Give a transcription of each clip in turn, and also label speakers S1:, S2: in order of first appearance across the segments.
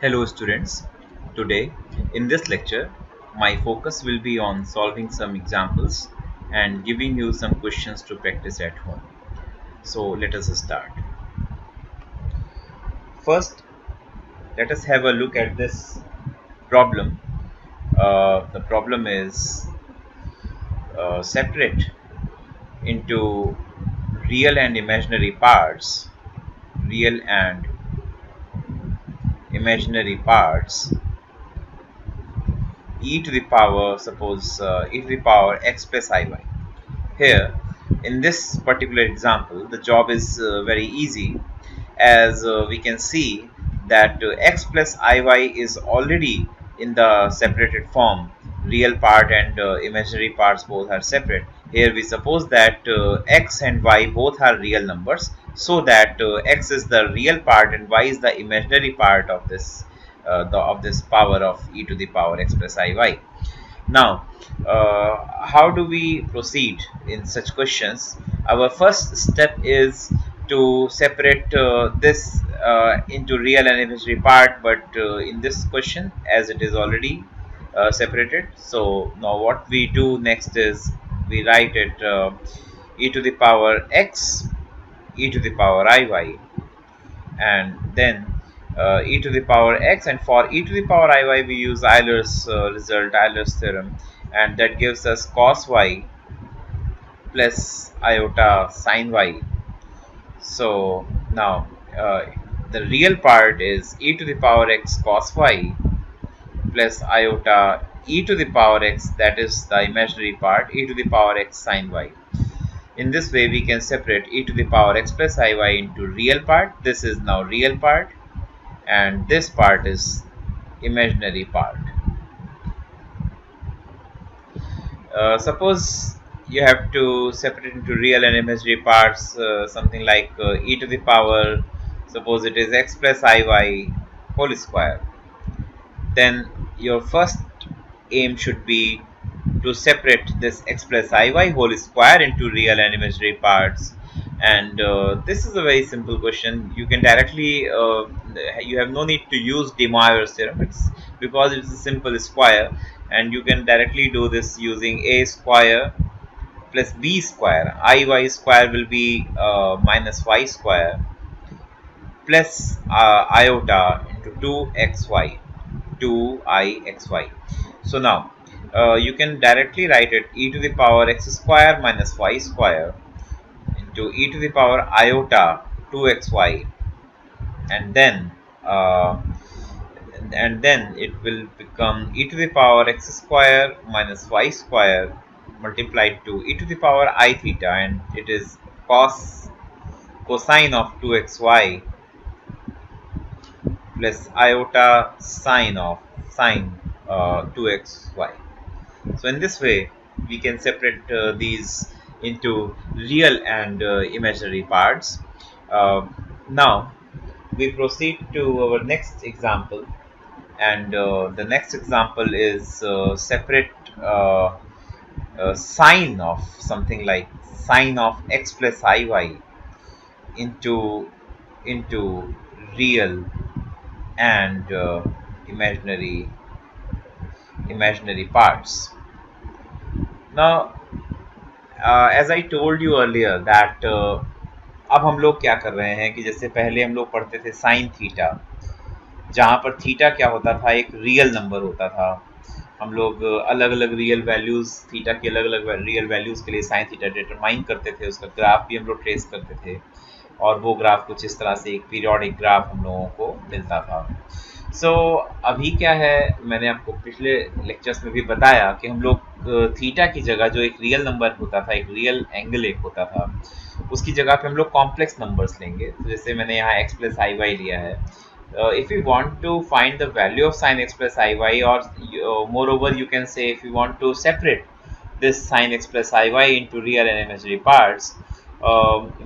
S1: Hello students, today in this lecture my focus will be on solving some examples and giving you some questions to practice at home. So let us start. First, let us have a look at this problem. The problem is separate into real and imaginary parts, real and imaginary parts, e to the power, suppose e to the power x plus iy. Here, in this particular example, the job is very easy, as we can see that x plus iy is already in the separated form. Real part and imaginary parts both are separate. Here we suppose that x and y both are real numbers, so that x is the real part and y is the imaginary part of this power of e to the power x plus iy. Now, how do we proceed in such questions? Our first step is to separate this into real and imaginary part, but in this question, as it is already separated, so now what we do next is we write it e to the power x, e to the power iy, and then e to the power x, and for e to the power iy we use Euler's theorem, and that gives us cos y plus iota sin y. So now the real part is e to the power x cos y plus iota e to the power x, that is the imaginary part, e to the power x sin y. In this way we can separate e to the power x plus iy into real part. This is now real part, and this part is imaginary part. Suppose you have to separate into real and imaginary parts, something like e to the power, suppose it is x plus iy whole square. Then your first aim should be to separate this x plus iy whole square into real and imaginary parts. And this is a very simple question. You can directly you have no need to use de Moivre's theorem. It's because it's a simple square, and you can directly do this using a square plus b square. Iy square will be minus y square plus iota into 2xy, 2ixy. So now you can directly write it e to the power x square minus y square into e to the power iota 2xy, and then uh, it will become e to the power x square minus y square multiplied to e to the power I theta, and it is cosine of 2xy plus iota sine 2xy. So in this way we can separate these into real and imaginary parts. Now we proceed to our next example, and the next example is separate sine of something like sine of x plus iy into real and imaginary parts. Now, as I told you earlier that अब हम लोग क्या कर रहे हैं कि जैसे पहले हम लोग पढ़ते थे साइन थीटा, जहाँ पर थीटा क्या होता था, एक रियल नंबर होता था. हम लोग अलग अलग रियल वैल्यूज़, थीटा की अलग अलग रियल वैल्यूज़ के लिए साइन थीटा डिटरमाइन करते थे. उसका ग्राफ भी हम लोग ट्रेस करते थे, और वो ग्राफ कुछ इस तरह से एक पीरियोडिक ग्राफ हम लोगों को मिलता था. सो अभी क्या है, मैंने आपको पिछले लेक्चर्स में भी बताया कि हम लोग थीटा की जगह जो एक रियल नंबर होता था, एक रियल एंगल एक होता था, उसकी जगह पे हम लोग कॉम्प्लेक्स नंबर्स लेंगे. तो जैसे मैंने यहाँ x प्लस आई वाई लिया है. If you want to find the value of sin x plus iy, or moreover you can say if you want to separate this sin x plus iy into real and imaginary parts,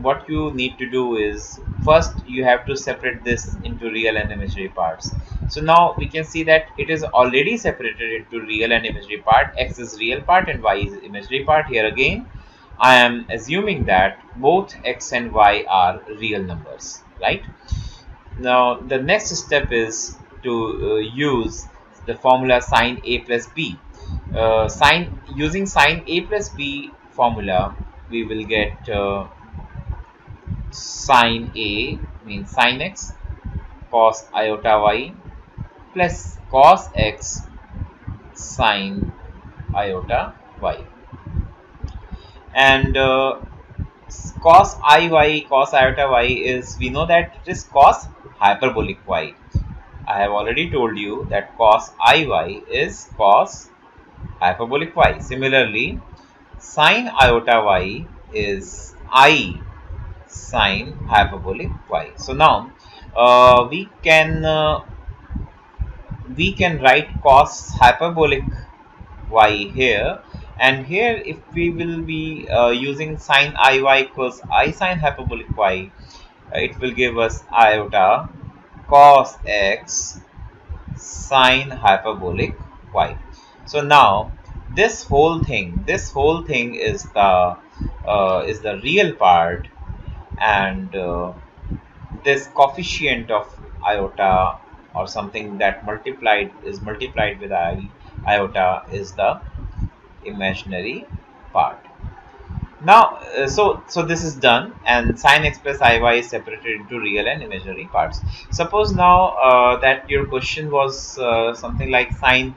S1: what you need to do is first you have to separate this into real and imaginary parts. So now we can see that it is already separated into real and imaginary part. X is real part and y is imaginary part. Here again I am assuming that both x and y are real numbers, right? Now the next step is to use the formula sine a plus b. Using sine a plus b formula, we will get sine a means sine x cos iota y plus cos x sine iota y. And cos iota y is, we know that it is cos hyperbolic y. I have already told you that cos iy is cos hyperbolic y. Similarly, sine iota y is I sine hyperbolic y. So now we can write cos hyperbolic y here, and here if we will be using sine iy equals I sine hyperbolic y, it will give us iota cos x sine hyperbolic y. So now this whole thing is the real part, and this coefficient of iota or something that multiplied with iota is the imaginary part. Now so this is done, and sin x plus iy is separated into real and imaginary parts. Suppose now that your question was something like sin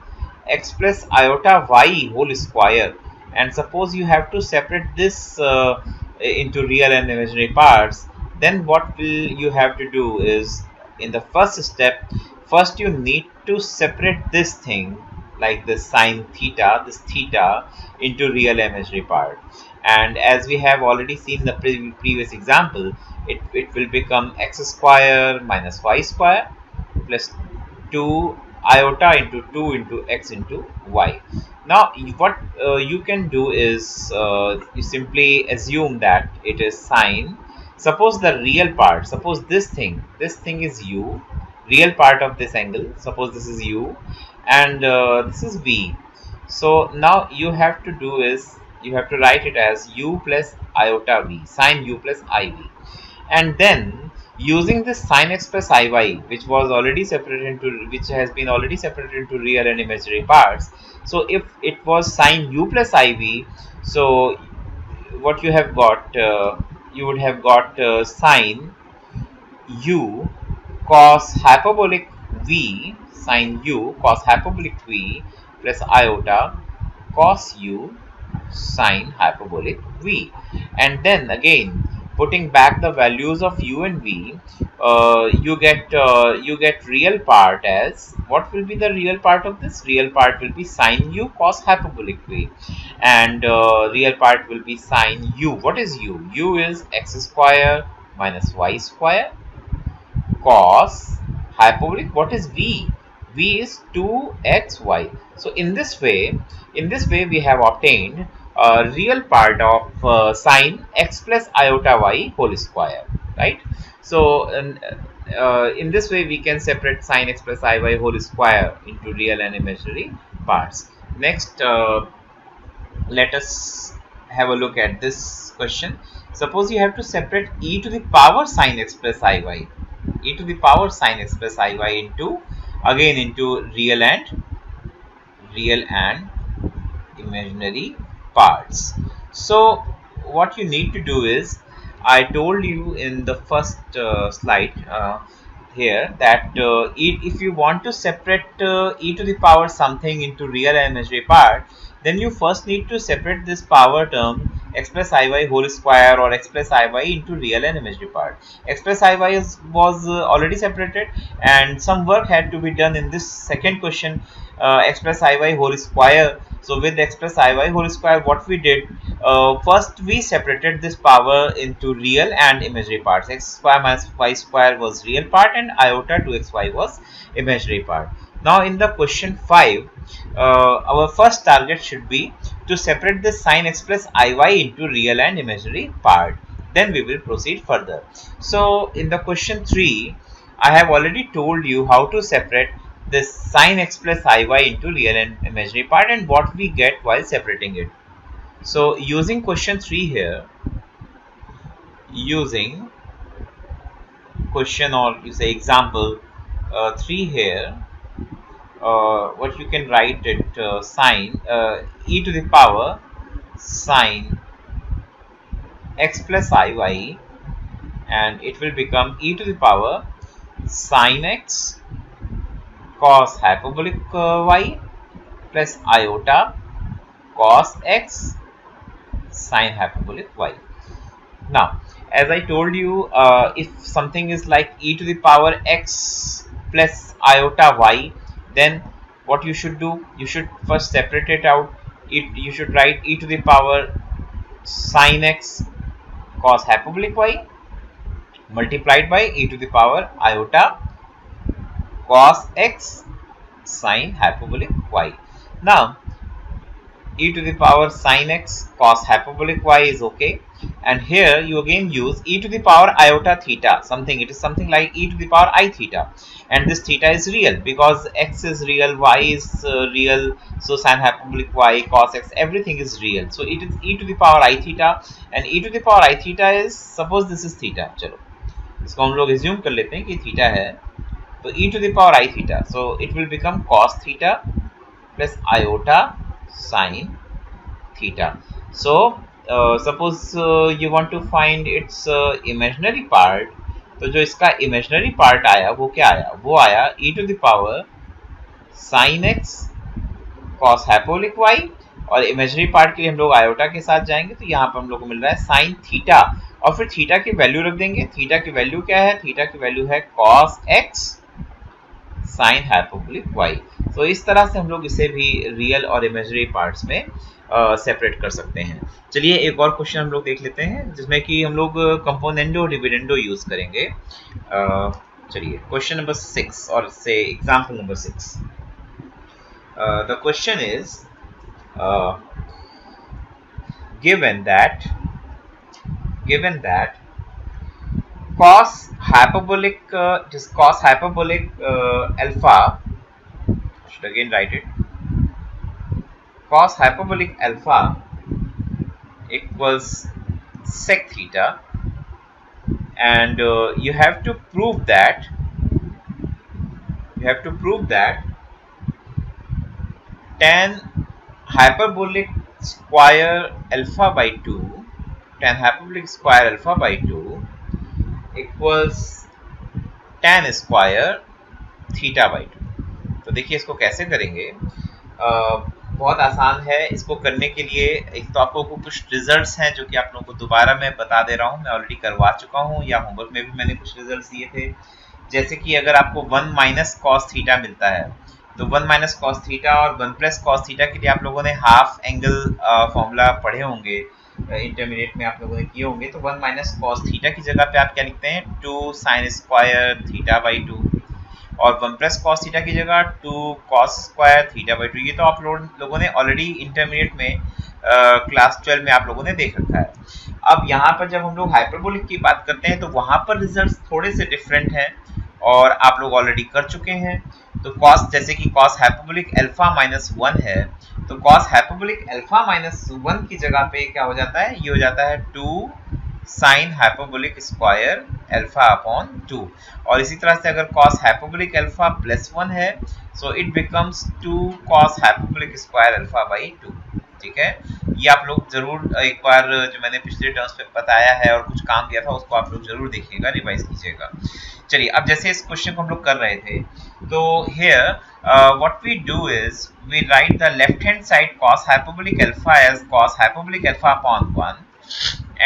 S1: x plus iota y whole square, and suppose you have to separate this into real and imaginary parts, then what will you have to do is, in the first step, first you need to separate this thing, like this sine theta, this theta, into real and imaginary part. And as we have already seen in the previous example, it will become x square minus y square plus 2 iota into 2 into x into y. Now what you can do is you simply assume that it is sine. Suppose the real part, suppose this thing is u, real part of this angle, suppose this is u, and this is v. So now you have to do is, you have to write it as u plus iota v, sine u plus iv. And then using this sin x plus iy, which has been already separated into real and imaginary parts. So if it was sin u plus iv, so what you have got, you would have got sine u cos hyperbolic v, sine u cos hyperbolic v plus iota cos u sine hyperbolic v. And then again, putting back the values of u and v, you get real part as, what will be the real part of this? Real part will be sine u cos hyperbolic v, and real part will be sine u. What is u? U is x square minus y square cos hyperbolic. What is v? V is 2xy. So in this way we have obtained real part of sine x plus iota y whole square, right? So in this way we can separate sine x plus iy whole square into real and imaginary parts. Next, let us have a look at this question. Suppose you have to separate e to the power sine x plus iy, e to the power sine x plus iy into, again, into real and imaginary parts. So what you need to do is, I told you in the first slide here that if you want to separate e to the power something into real and imaginary part, then you first need to separate this power term x plus iy whole square or x plus iy into real and imaginary part. X plus iy was already separated, and some work had to be done in this second question, x plus iy whole square. So with x plus iy whole square, what we did, first we separated this power into real and imaginary parts. X square minus y square was real part, and iota 2xy was imaginary part. Now in the question 5, our first target should be to separate the sine x plus iy into real and imaginary part. Then we will proceed further. So in the question 3, I have already told you how to separate this sine x plus iy into real and imaginary part, and what we get while separating it. So using question 3 here, using question, or you say example 3 here, what you can write it sine e to the power sine x plus iy, and it will become e to the power sine x cos hyperbolic y plus iota cos x sine hyperbolic y. Now, as I told you, if something is like e to the power x plus iota y, then what you should do, you should first separate it out. You should write e to the power sine x cos hyperbolic y multiplied by e to the power iota cos x sine hyperbolic y. Now, e to the power sine x cos hyperbolic y is okay, and here you again use e to the power iota theta, it is something like e to the power I theta, and this theta is real because x is real, y is real, so sine hyperbolic y cos x everything is real, so it is e to the power I theta, and e to the power I theta is, suppose this is theta, चलो इसको हम लोग assume कर लेते हैं कि theta है, तो e to the power I theta, so it will become cos theta plus iota sine theta. So suppose you want to find its imaginary part, तो जो इसका imaginary part आया वो क्या आया, वो आया e to the power sin x cos hyperbolic y, और imaginary part के लिए हम लोग iota के साथ जाएंगे, तो यहाँ पर हम लोग को मिल रहा है sin थीटा, और फिर थीटा की वैल्यू रख देंगे, थीटा की वैल्यू क्या है, थीटा की वैल्यू है cos x sin hyperbolic y. तो इस तरह से हम लोग इसे भी रियल और इमेजिनरी पार्ट्स में सेपरेट कर सकते हैं. चलिए एक और क्वेश्चन हम लोग देख लेते हैं जिसमें कि हम लोग कंपोनेंडो डिविडेंडो यूज करेंगे. चलिए क्वेश्चन नंबर 6 और से example number 6. The question is given that cos hyperbolic alpha, should again write it, cos hyperbolic alpha equals sec theta, and you have to prove that tan hyperbolic square alpha by 2 equals tan square theta by 2. तो देखिए इसको कैसे करेंगे, बहुत आसान है. इसको करने के लिए एक तो आप लोगों को कुछ रिजल्ट्स हैं जो कि आप लोगों को दोबारा मैं बता दे रहा हूँ, मैं ऑलरेडी करवा चुका हूँ या होमवर्क में भी मैंने कुछ रिजल्ट्स दिए थे. जैसे कि अगर आपको 1 माइनस कॉस थीटा मिलता है, तो 1 माइनस कॉस थीटा और 1 प्लस कॉस थीटा के लिए आप लोगों ने हाफ एंगल फॉर्मूला पढ़े होंगे, इंटरमीडिएट में आप लोगों ने किए होंगे. तो 1 माइनस कॉस थीटा की जगह पे आप क्या लिखते हैं, 2 साइन स्क्वायर थीटा बाई 2, और 1 प्लस कॉस थीटा की जगह 2 कॉस स्क्वायर थीटा बाई 2. ये तो आप लोगों ने ऑलरेडी इंटरमीडिएट में क्लास 12 में आप लोगों ने देख रखा है. अब यहाँ पर जब हम लोग हाइपरबोलिक की बात करते हैं तो वहाँ पर रिजल्ट्स थोड़े से डिफरेंट हैं और आप लोग ऑलरेडी कर चुके हैं. तो कॉस, जैसे कि कॉस हाइपरबोलिक अल्फा माइनस 1 है, तो कॉस हाइपरबोलिक अल्फा माइनस 1 की जगह पे क्या हो जाता है, ये हो जाता है 2 sine hyperbolic square alpha upon 2. और इसी तरह से अगर कॉस हाइपरबोलिक अल्फा प्लस 1 है, so it becomes 2 cos hyperbolic square alpha by 2. ठीक है, ये आप लोग जरूर एक बार जो मैंने पिछले टर्म्स पे बताया है और कुछ काम दिया था उसको आप लोग जरूर देखिएगा, रिवाइज कीजिएगा. चलिए अब जैसे इस क्वेश्चन को हम लोग कर रहे थे, तो here what we do is we write the left hand side cos hyperbolic alpha as cos hyperbolic alpha upon 1,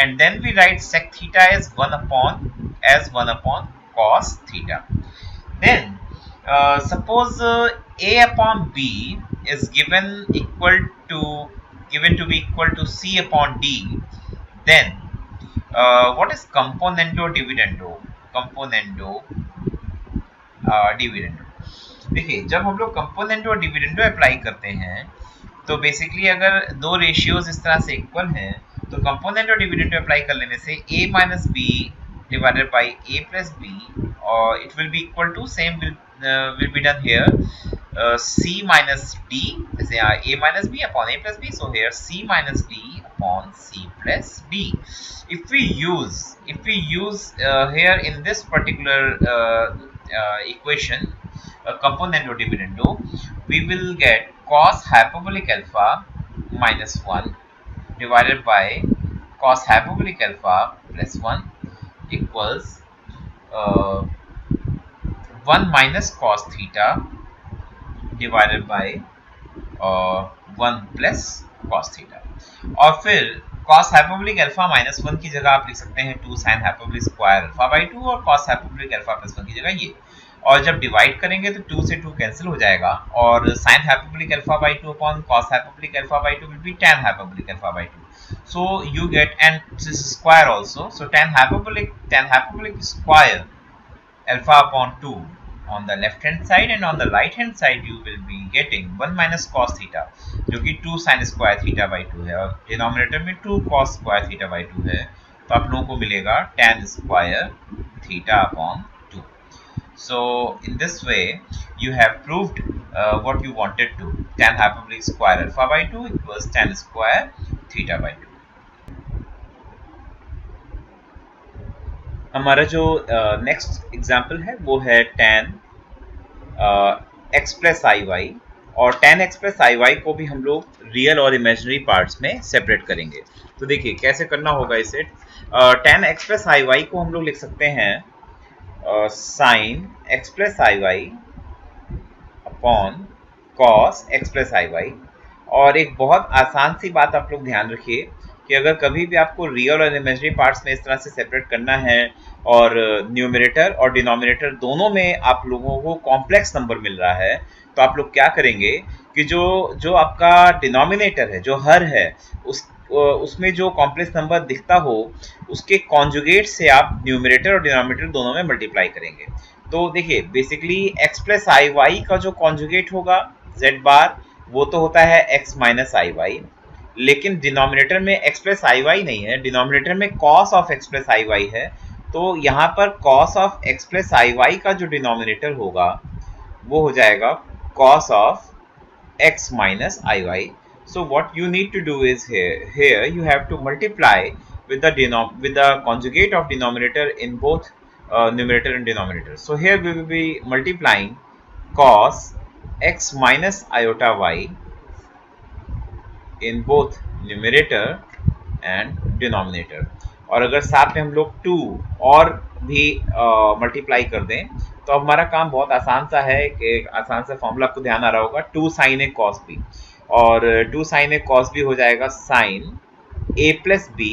S1: and then we write sec theta as 1 upon cos theta. Then suppose a upon b is given to be equal to c upon d, then what is componendo dividendo? देखिए जब हम लोग componendo और dividendo apply करते हैं तो basically अगर दो रेशियोज इस तरह से इक्वल हैं तो कंपोनेंट और डिविडेंडो अप्लाई कर लेने से a minus B divided by a plus B, और it will be equal to same will be done here, c minus d, जैसे यहाँ a minus b upon a plus b, so here c minus d upon c plus d. If we use here in this particular equation, component or dividendo, we will get cos hyperbolic alpha minus 1 divided by cos hyperbolic alpha plus 1 equals 1 minus cos theta divided by 1 plus cos theta. और फिर cos hyperbolic alpha minus 1 की जगह आप लिख सकते हैं 2 sin hyperbolic square alpha by 2 और cos hyperbolic alpha plus 1 की जगह ये। और जब डिवाइड करेंगे तो 2 से 2 कैंसिल हो जाएगा और sin hyperbolic alpha by 2 upon cos hyperbolic alpha by 2 will be tan hyperbolic alpha by 2। So you get, and this is square also, so tan hyperbolic square alpha upon 2 on the left hand side, and on the right hand side you will be getting 1 minus cos theta जो कि 2 sin square theta by 2 है और denominator में 2 cos square theta by 2 है, तो आप लोगों को मिलेगा tan square theta upon 2. So in this way you have proved what you wanted to. Tan hyperbolic square alpha by 2 equals tan square theta by 2. हमारा जो नेक्स्ट एग्जाम्पल है वो है tan x प्लस आई वाई, और tan x plus आई Y को भी हम लोग रियल और इमेजिनरी पार्ट्स में सेपरेट करेंगे। तो देखिए कैसे करना होगा इसे। tan x प्लस आई वाई को हम लोग लिख सकते हैं साइन x प्लस आई Y upon cos x plus आई वाई। और एक बहुत आसान सी बात आप लोग ध्यान रखिए कि अगर कभी भी आपको रियल और इमेजिनरी पार्ट्स में इस तरह से सेपरेट करना है और न्यूमरेटर और डिनोमिनेटर दोनों में आप लोगों को कॉम्प्लेक्स नंबर मिल रहा है, तो आप लोग क्या करेंगे कि जो आपका डिनोमिनेटर है, जो हर है, उसमें जो कॉम्प्लेक्स नंबर दिखता हो उसके कॉन्जुगेट से आप न्यूमरेटर और डिनोमिनेटर दोनों में मल्टीप्लाई करेंगे। तो देखिए बेसिकली x प्लस आई वाई का जो कॉन्जुगेट होगा z बार, वो तो होता है x माइनस आई वाई, लेकिन डिनोमिनेटर में x प्लस आई वाई नहीं है, डिनोमिनेटर में cos of x plus I y है। तो यहाँ पर cos of x plus I y का जो डिनोमिनेटर होगा वो हो जाएगा cos of x minus i y. So what you need to do is here you have to multiply with the conjugate of denominator in both numerator and denominator. So here we will be multiplying cos x minus iota y in both numerator and denominator. और अगर साथ में हम लोग 2 और भी multiply कर दें तो हमारा काम बहुत आसान सा है कि आसान सा फॉर्मूला आपको ध्यान आ रहा होगा, 2 sin a cos b, और 2 sin a cos b हो जाएगा sin a plus b।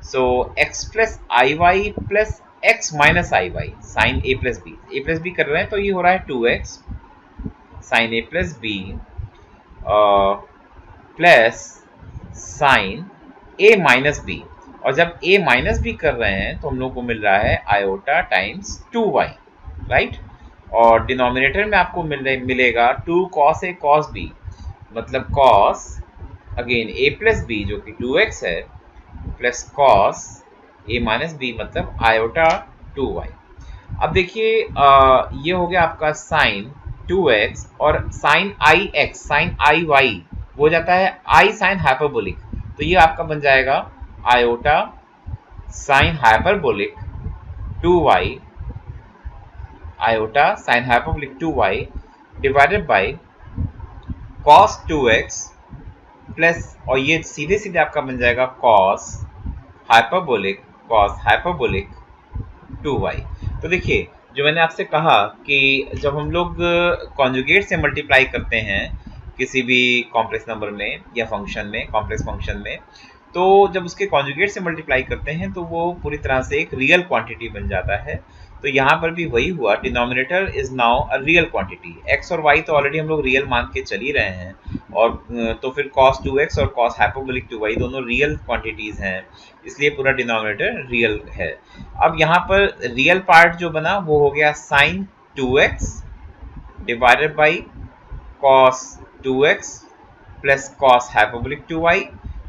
S1: So x plus I y plus x minus i y sine a plus b कर रहे हैं तो ये हो रहा है 2x sin a plus b plus sign a minus b। और जब a माइनस b कर रहे हैं तो हम लोग को मिल रहा है आयोटा टाइम्स 2y, राइट। और डिनोमिनेटर में आपको मिलेगा 2 cos a cos b, मतलब cos again a plus b जो कि 2x है plus cos a minus b मतलब आयोटा 2y। अब देखिए ये हो गया आपका साइन 2x और साइन आई वाई वो जाता है आई साइन हाइपरबोलिक, तो ये आपका बन जाएगा iota sine hyperbolic 2y, iota sine hyperbolic 2y divided by cos 2x plus, और ये सीधे सीधे आपका बन जाएगा cos हाइपरबोलिक 2y। तो देखिए जो मैंने आपसे कहा कि जब हम लोग कॉन्जुगेट से मल्टीप्लाई करते हैं किसी भी कॉम्प्लेक्स नंबर में या फंक्शन में, कॉम्प्लेक्स फंक्शन में, तो जब उसके कॉन्जुगेट से मल्टीप्लाई करते हैं तो वो पूरी तरह से एक रियल क्वांटिटी बन जाता है। तो यहाँ पर भी वही हुआ, denominator is now a real quantity. x और y तो ऑलरेडी हम लोग रियल मान के चल ही रहे हैं, और तो फिर cos 2x और cos हाइपरबोलिक 2y दोनों रियल क्वांटिटीज हैं, इसलिए पूरा डिनोमिनेटर रियल है। अब यहाँ पर रियल पार्ट जो बना वो हो गया sin 2x divided by cos 2x plus cos hyperbolic 2y,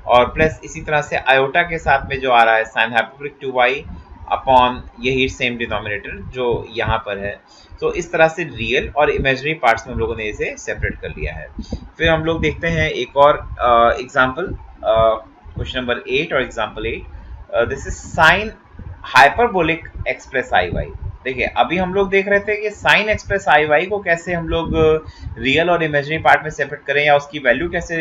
S1: और प्लस इसी तरह से आयोटा के साथ में जो आ रहा है sin हाइपरबोलिक 2y अपॉन यही सेम डिनोमिनेटर जो यहाँ पर है। तो इस तरह से रियल और इमेजिनरी पार्ट्स में हम लोगों ने इसे सेपरेट कर लिया है। फिर हम लोग देखते हैं एक और एग्जाम्पल, क्वेश्चन नंबर 8 और example 8। This is sine hyperbolic x plus I y, देखिए अभी हम लोग देख रहे थे कि साइन एक्सप्रेस आई वाई को कैसे हम लोग रियल और इमेजिनरी पार्ट में सेपरेट करें या उसकी वैल्यू कैसे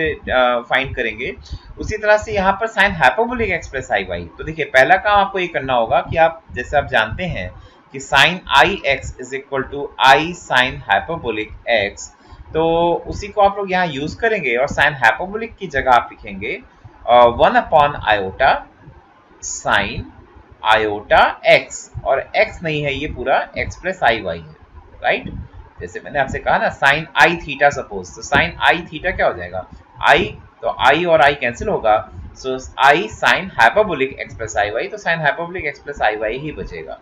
S1: फाइंड करेंगे। उसी तरह से यहाँ पर साइन हाइपरबोलिक एक्सप्रेस आई वाई, तो देखिए पहला काम आपको ये करना होगा कि आप जैसे आप जानते हैं कि sine i x is equal to i sine hyperbolic x, तो उसी को आप लोग यहाँ यूज करेंगे और साइन हाइपरबोलिक की जगह आप लिखेंगे 1 आयोटा साइन आयोटा एक्स, और एक्स नहीं है ये पूरा एक्स प्लस आई वाई है, राइट। जैसे मैंने आपसे कहा ना साइन आई थीटा सपोज, तो साइन आई थीटा क्या हो जाएगा आई, तो आई और आई कैंसिल होगा, सो आई साइन हाइपरबोलिक एक्स प्लस आई वाई, तो sign hyperbolic x plus I why he बचेगा।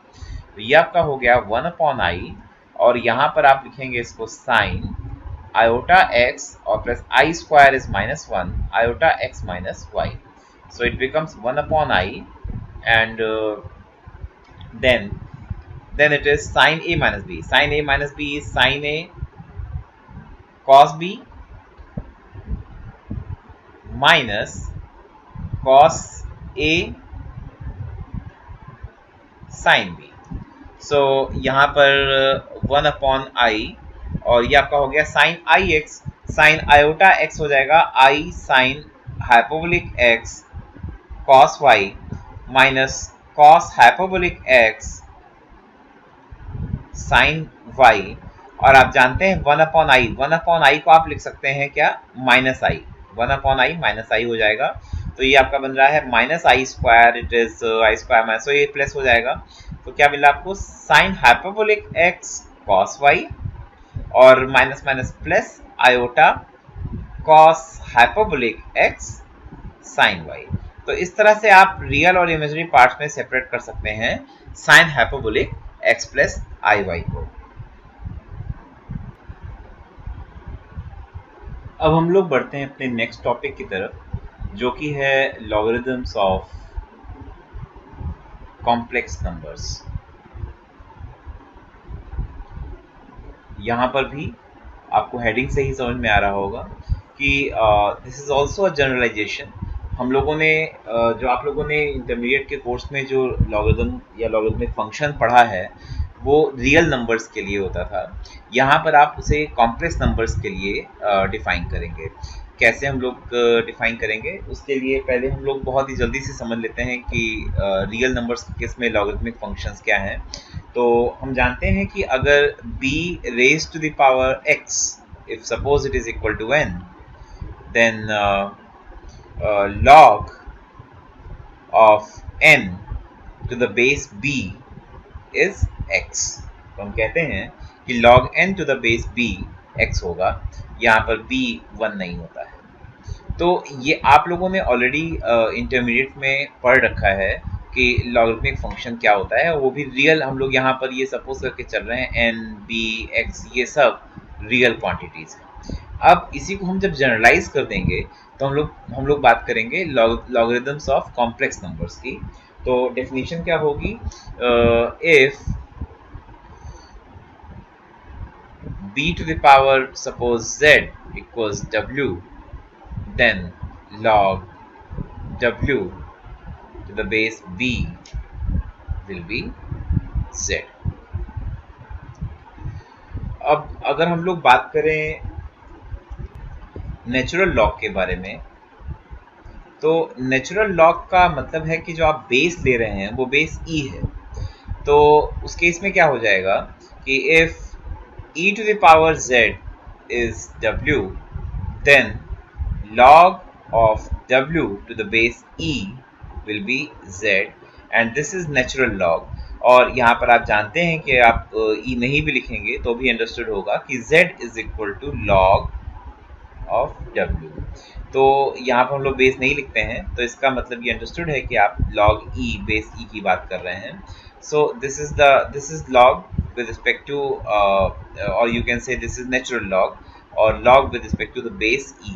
S1: तो ये आपका हो गया 1/i, और यहाँ पर आप लिखेंगे इसको साइन आयोटा एक्स और plus i square is -1 iota x minus y, so it becomes 1/i, and then it is sin a minus b. Sin a minus b is sin a cos b minus cos a sin b. so यहाँ पर 1/i, और ये आपका हो गया sin i x, sin iota x हो जाएगा i sin hyperbolic x cos y minus cos hyperbolic x sin y, और आप जानते हैं 1/i को आप लिख सकते हैं क्या माइनस आई, 1/i माइनस आई हो जाएगा, तो ये आपका बन रहा है minus i square, it is i square minus, तो ये प्लस हो जाएगा, तो क्या मिला आपको sine hyperbolic x cos y और minus minus plus iota cos hyperbolic x sine y. तो इस तरह से आप रियल और इमेजिनरी पार्ट्स में सेपरेट कर सकते हैं साइन हाइपरबोलिक एक्स प्लस आई वाई को। अब हम लोग बढ़ते हैं अपने नेक्स्ट टॉपिक की तरफ, जो कि है लॉगरिथम्स ऑफ कॉम्प्लेक्स नंबर्स। यहाँ पर भी आपको हेडिंग से ही समझ में आ रहा होगा कि this is also a generalization. हम लोगों ने जो आप लोगों ने इंटरमीडिएट के कोर्स में जो लॉगरिथम या लॉगरिथमिक फंक्शन पढ़ा है वो रियल नंबर्स के लिए होता था, यहाँ पर आप उसे कॉम्प्लेक्स नंबर्स के लिए डिफाइन करेंगे। कैसे हम लोग डिफाइन करेंगे उसके लिए पहले हम लोग बहुत ही जल्दी से समझ लेते हैं कि रियल नंबर्स के केस में लॉगरिथमिक फंक्शंस क्या हैं। तो हम जानते हैं कि अगर b raised to the power x, if suppose it is equal to n, then log of n to the base b is x। तो हम कहते हैं कि log n to the base b x होगा, यहाँ पर b 1 नहीं होता है। तो ये आप लोगों ने ऑलरेडी इंटरमीडिएट में पढ़ रखा है कि लॉगरिथमिक फंक्शन क्या होता है, वो भी रियल। हम लोग यहाँ पर ये सपोज करके चल रहे हैं n b x ये सब रियल क्वांटिटीज हैं। अब इसी को हम जब जनरलाइज कर देंगे तो हम लोग बात करेंगे लॉगरिथम्स ऑफ कॉम्प्लेक्स नंबर्स की। तो डेफिनेशन क्या होगी, if b to the power suppose z equals w, then log w to the base b will be z। अब अगर हम लोग बात करें नेचुरल लॉग के बारे में, तो नेचुरल लॉग का मतलब है कि जो आप बेस ले रहे हैं वो बेस e है। तो उस केस में क्या हो जाएगा कि if e to the power z is w, then log of w to the base e will be z, and this is natural log। और यहाँ पर आप जानते हैं कि आप e नहीं भी लिखेंगे तो भी अंडरस्टूड होगा कि z is equal to log of w। तो यहाँ पर हम लोग बेस नहीं लिखते हैं, तो इसका मतलब ये अंडरस्टूड है कि आप log e बेस e की बात कर रहे हैं। So this is log with respect to or you can say this is natural log or log with respect to the base e।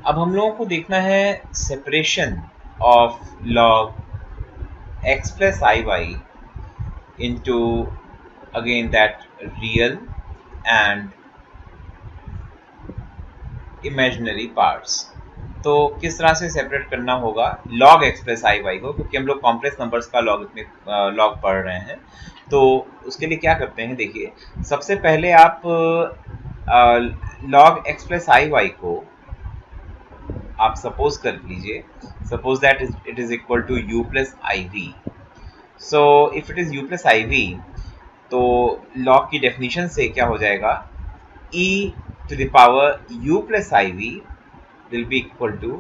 S1: अब हम लोगों को देखना है separation of log x plus iy into again that real and imaginary parts। तो किस तरह से सेपरेट करना होगा log x प्लस आई वाई को, क्योंकि हम लोग कॉम्प्लेक्स नंबर्स का लॉग पढ़ रहे हैं। तो उसके लिए क्या करते हैं, देखिए सबसे पहले आप log x प्लस आई वाई को आप सपोज कर लीजिए, suppose that it is equal to u plus i v. So if it is u plus i v, तो log की डेफिनेशन से क्या हो जाएगा, e to the power u plus iv will be equal to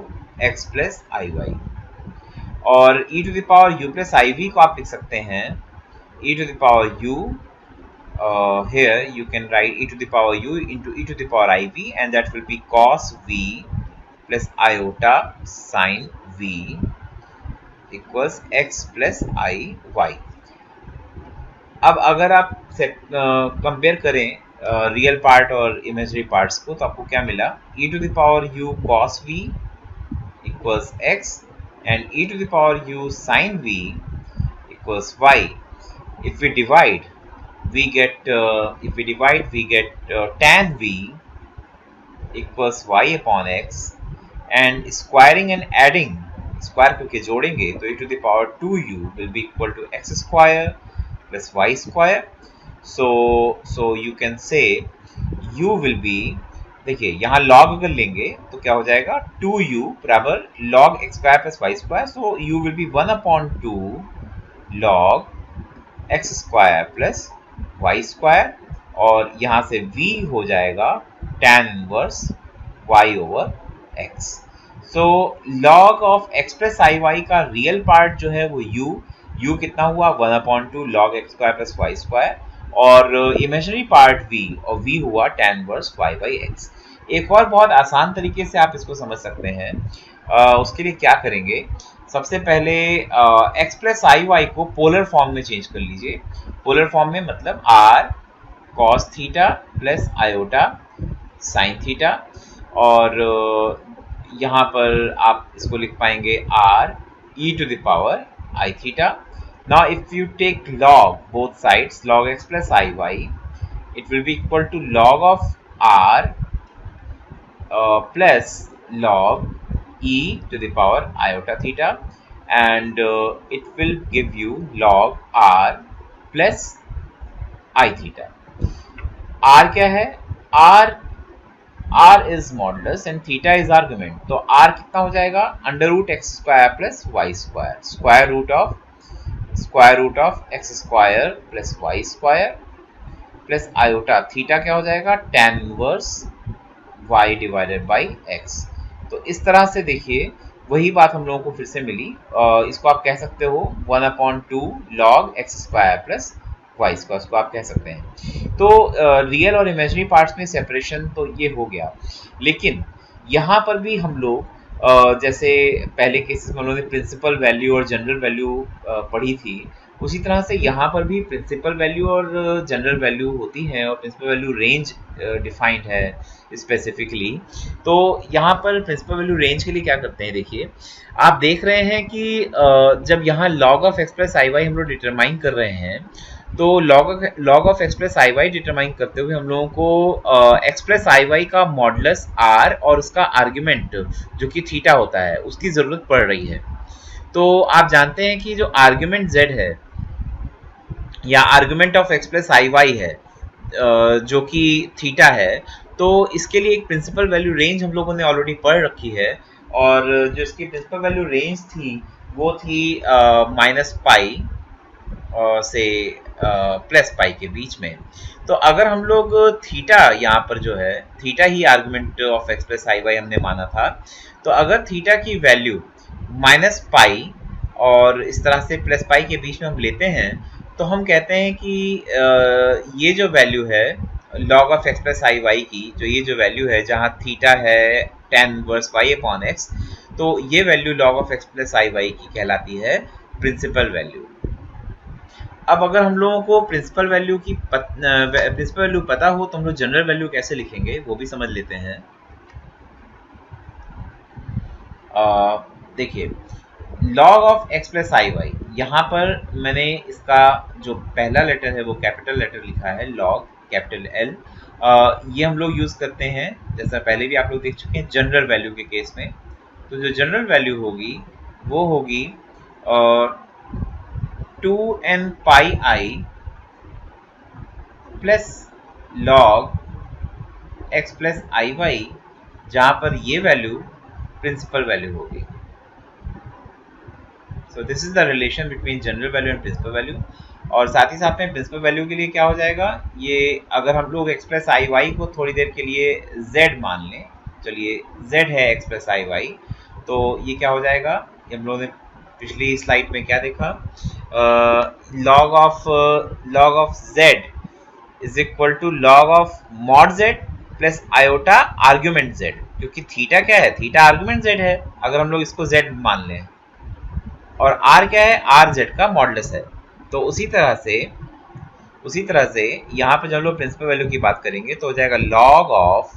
S1: x plus iy, और e to the power u plus iv को आप लिख सकते हैं e to the power u, here you can write e to the power u into e to the power iv, and that will be cos v plus iota sin v equals x plus iy। अब अगर आप compare करें real part और imaginary parts को, तो आपको क्या मिला, e to the power u cos v equals x and e to the power u sin v equals y। If we divide, we get tan v equals y upon x, and squaring and adding, square करके जोड़ेंगे तो e to the power 2u will be equal to x square plus y square। so you can say u will be, देखिए यहाँ log अगर लेंगे तो क्या हो जाएगा, 2u बराबर log x square plus y square, so u will be 1/2 log x square plus y square, और यहाँ से v हो जाएगा tan inverse y over x। सो log of x plus I y का रियल पार्ट जो है वो u कितना हुआ, 1/2 log x square plus y square, और इमेजिनरी पार्ट v, और v हुआ tan inverse y by x। एक और बहुत आसान तरीके से आप इसको समझ सकते हैं, उसके लिए क्या करेंगे, सबसे पहले x प्लस आई वाई को पोलर फॉर्म में चेंज कर लीजिए। पोलर फॉर्म में मतलब r cos theta plus iota sine theta, और यहाँ पर आप इसको लिख पाएंगे r e to the power I theta। Now if you take log both sides, log x plus iy, it will be equal to log of r plus log e to the power iota theta, and it will give you log r plus I theta। r क्या है, r is modulus and theta is argument, तो r कितना हो जाएगा, under root x square plus y square, square root of x square plus y square plus iota, theta क्या हो जाएगा, tan inverse y divided by x। तो इस तरह से देखिए वही बात हम लोगों को फिर से मिली, इसको आप कह सकते हो 1/2 log x square plus y square, उसको आप कह सकते हैं। तो रियल और इमेजिनरी पार्ट्स में सेपरेशन तो ये हो गया, लेकिन यहाँ पर भी हम लोग जैसे पहले केसेस में हम लोगों ने प्रिंसिपल वैल्यू और जनरल वैल्यू पढ़ी थी, उसी तरह से यहाँ पर भी प्रिंसिपल वैल्यू और जनरल वैल्यू होती है, और प्रिंसिपल वैल्यू रेंज डिफाइंड है स्पेसिफिकली। तो यहाँ पर प्रिंसिपल वैल्यू रेंज के लिए क्या करते हैं, देखिए आप देख रहे हैं कि जब यहाँ log of x plus I y हम लोग डिटरमाइन कर रहे हैं, तो log of x plus I y determine करते हुए हम लोगों को एक्स प्लस आई वाई का मॉडुलस r और उसका आर्ग्यूमेंट जो कि थीटा होता है उसकी ज़रूरत पड़ रही है। तो आप जानते हैं कि जो आर्ग्यूमेंट z है या argument of x plus I y है जो कि थीटा है, तो इसके लिए एक प्रिंसिपल वैल्यू रेंज हम लोगों ने ऑलरेडी पढ़ रखी है, और जो इसकी प्रिंसिपल वैल्यू रेंज थी वो थी -पाई से प्लस पाई के बीच में। तो अगर हम लोग थीटा यहाँ पर जो है, थीटा ही argument of x plus I y हमने माना था, तो अगर थीटा की वैल्यू -पाई और इस तरह से प्लस पाई के बीच में हम लेते हैं, तो हम कहते हैं कि ये जो वैल्यू है log of x plus I y की, जो ये जो वैल्यू है जहाँ थीटा है tan inverse y upon x, तो ये value log of x plus I y की कहलाती है प्रिंसिपल वैल्यू। अब अगर हम लोगों को प्रिंसिपल वैल्यू पता हो तो हम लोग जनरल वैल्यू कैसे लिखेंगे वो भी समझ लेते हैं। देखिए log of x plus I y, यहाँ पर मैंने इसका जो पहला लेटर है वो कैपिटल लेटर लिखा है log कैपिटल L। ये हम लोग यूज़ करते हैं, जैसा पहले भी आप लोग देख चुके हैं जनरल वैल्यू के केस में, तो जो जनरल वैल्यू होगी वो होगी 2n pi i plus log x plus I y, जहां पर ये वैल्यू प्रिंसिपल वैल्यू होगी। So this is the relation between general value and principal value. और साथ ही साथ में प्रिंसिपल वैल्यू के लिए क्या हो जाएगा, ये अगर हम लोग x प्लस आई वाई को थोड़ी देर के लिए z मान लें, चलिए z है x प्लस आई वाई, तो ये क्या हो जाएगा, हम लोगों ने पिछली स्लाइड में क्या देखा, log of z is equal to log of mod z plus iota argument z, क्योंकि थीटा क्या है, थीटा आर्ग्यूमेंट z है अगर हम लोग इसको z मान लें, और r क्या है, r z का मॉडुलस है। तो उसी तरह से यहाँ पे जब लोग प्रिंसिपल वैल्यू की बात करेंगे तो हो जाएगा log of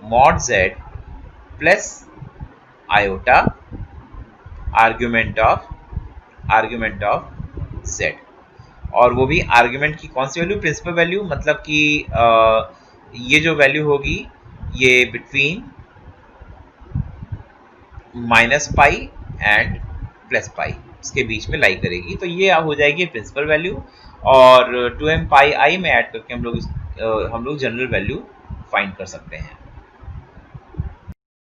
S1: mod z plus iota argument of z, और वो भी आर्ग्यूमेंट की कौन सी वैल्यू, प्रिंसिपल वैल्यू, मतलब कि ये जो वैल्यू होगी ये between minus pi and plus pi इसके बीच में लाई करेगी, तो ये हो जाएगी प्रिंसिपल वैल्यू, और 2m पाई आई में ऐड करके हम लोग जनरल वैल्यू फाइंड कर सकते हैं।